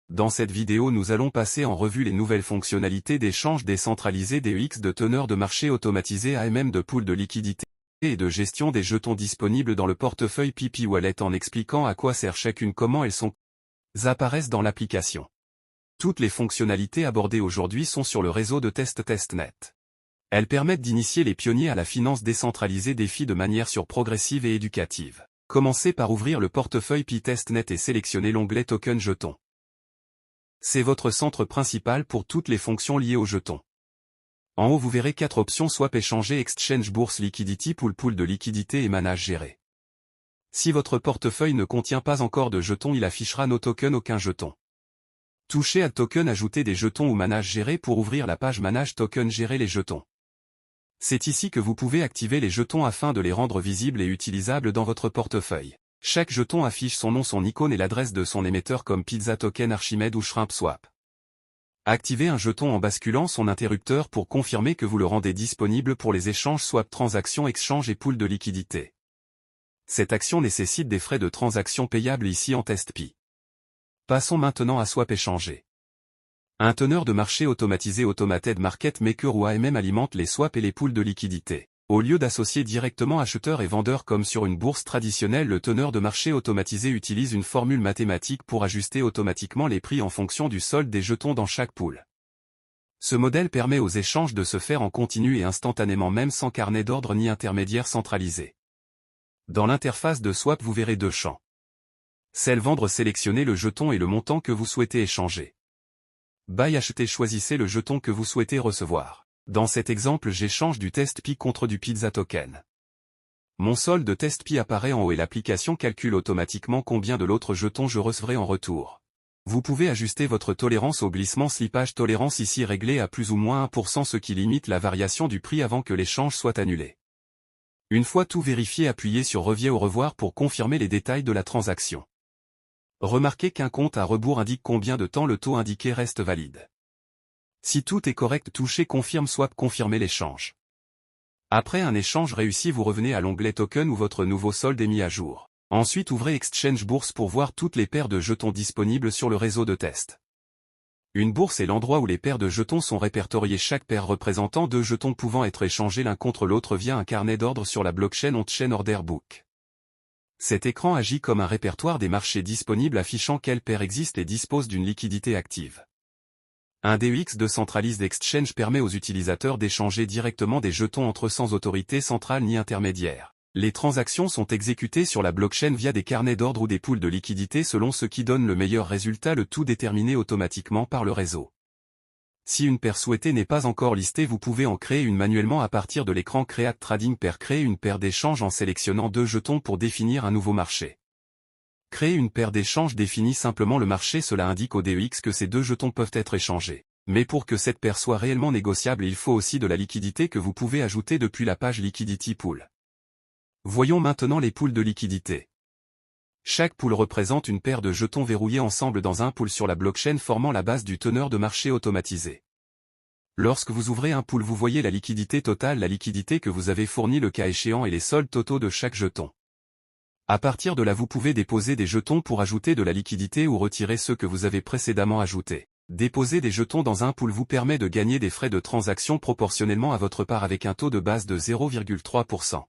Dans cette vidéo nous allons passer en revue les nouvelles fonctionnalités d'échange décentralisé DEX de teneurs de marché automatisé AMM de pool de liquidité et de gestion des jetons disponibles dans le portefeuille PP Wallet en expliquant à quoi sert chacune, comment elles apparaissent dans l'application. Toutes les fonctionnalités abordées aujourd'hui sont sur le réseau de test Testnet. Elles permettent d'initier les pionniers à la finance décentralisée DeFi de manière progressive et éducative. Commencez par ouvrir le portefeuille PP Testnet et sélectionnez l'onglet Token Jetons. C'est votre centre principal pour toutes les fonctions liées aux jetons. En haut vous verrez 4 options: Swap, échanger, Exchange, Bourse, Liquidity, Pool de liquidité et Manage géré. Si votre portefeuille ne contient pas encore de jetons, il affichera No Token, aucun jeton. Touchez Add Token, ajouter des jetons ou Manage géré pour ouvrir la page Manage Token, gérer les jetons. C'est ici que vous pouvez activer les jetons afin de les rendre visibles et utilisables dans votre portefeuille. Chaque jeton affiche son nom, son icône et l'adresse de son émetteur comme Pizza Token, Archimède ou Shrimp Swap. Activez un jeton en basculant son interrupteur pour confirmer que vous le rendez disponible pour les échanges swap, transactions, exchange et pool de liquidité. Cette action nécessite des frais de transaction payables ici en TestP. Passons maintenant à Swap, échanger. Un teneur de marché automatisé Automated Market Maker ou AMM alimente les swaps et les pools de liquidité. Au lieu d'associer directement acheteurs et vendeurs comme sur une bourse traditionnelle, le teneur de marché automatisé utilise une formule mathématique pour ajuster automatiquement les prix en fonction du solde des jetons dans chaque pool. Ce modèle permet aux échanges de se faire en continu et instantanément, même sans carnet d'ordre ni intermédiaire centralisé. Dans l'interface de Swap vous verrez 2 champs. Celle Vendre, sélectionnez le jeton et le montant que vous souhaitez échanger. Buy, acheter, choisissez le jeton que vous souhaitez recevoir. Dans cet exemple, j'échange du TestP contre du Pizza Token. Mon solde TestP apparaît en haut et l'application calcule automatiquement combien de l'autre jeton je recevrai en retour. Vous pouvez ajuster votre tolérance au glissement, slippage, tolérance ici réglée à plus ou moins 1%, ce qui limite la variation du prix avant que l'échange soit annulé. Une fois tout vérifié, appuyez sur Reviens au revoir pour confirmer les détails de la transaction. Remarquez qu'un compte à rebours indique combien de temps le taux indiqué reste valide. Si tout est correct, touchez Confirme Swap, confirmez l'échange. Après un échange réussi, vous revenez à l'onglet Token où votre nouveau solde est mis à jour. Ensuite ouvrez Exchange Bourse pour voir toutes les paires de jetons disponibles sur le réseau de test. Une bourse est l'endroit où les paires de jetons sont répertoriées, chaque paire représentant 2 jetons pouvant être échangés l'un contre l'autre via un carnet d'ordre sur la blockchain On-Chain Order Book. Cet écran agit comme un répertoire des marchés disponibles affichant quelles paires existent et disposent d'une liquidité active. Un DEX Decentralized Exchange permet aux utilisateurs d'échanger directement des jetons entre eux sans autorité centrale ni intermédiaire. Les transactions sont exécutées sur la blockchain via des carnets d'ordre ou des pools de liquidité selon ce qui donne le meilleur résultat, le tout déterminé automatiquement par le réseau. Si une paire souhaitée n'est pas encore listée, vous pouvez en créer une manuellement à partir de l'écran Create Trading Pair. Créer une paire d'échange en sélectionnant 2 jetons pour définir un nouveau marché. Créer une paire d'échanges définit simplement le marché, cela indique au DEX que ces 2 jetons peuvent être échangés. Mais pour que cette paire soit réellement négociable, il faut aussi de la liquidité que vous pouvez ajouter depuis la page Liquidity Pool. Voyons maintenant les pools de liquidité. Chaque pool représente une paire de jetons verrouillés ensemble dans un pool sur la blockchain, formant la base du teneur de marché automatisé. Lorsque vous ouvrez un pool, vous voyez la liquidité totale, la liquidité que vous avez fournie le cas échéant et les soldes totaux de chaque jeton. À partir de là, vous pouvez déposer des jetons pour ajouter de la liquidité ou retirer ceux que vous avez précédemment ajoutés. Déposer des jetons dans un pool vous permet de gagner des frais de transaction proportionnellement à votre part avec un taux de base de 0,3%.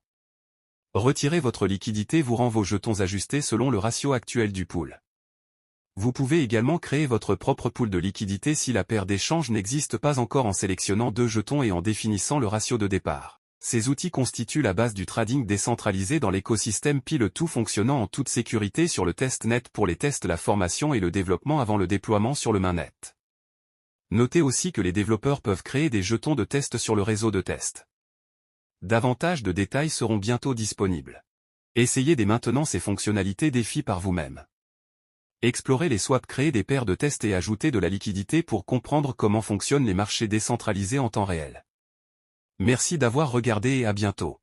Retirer votre liquidité vous rend vos jetons ajustés selon le ratio actuel du pool. Vous pouvez également créer votre propre pool de liquidité si la paire d'échange n'existe pas encore en sélectionnant 2 jetons et en définissant le ratio de départ. Ces outils constituent la base du trading décentralisé dans l'écosystème Pi, le tout fonctionnant en toute sécurité sur le testnet pour les tests, la formation et le développement avant le déploiement sur le mainnet. Notez aussi que les développeurs peuvent créer des jetons de test sur le réseau de test. Davantage de détails seront bientôt disponibles. Essayez dès maintenant ces fonctionnalités DeFi par vous-même. Explorez les swaps, créez des paires de tests et ajoutez de la liquidité pour comprendre comment fonctionnent les marchés décentralisés en temps réel. Merci d'avoir regardé et à bientôt.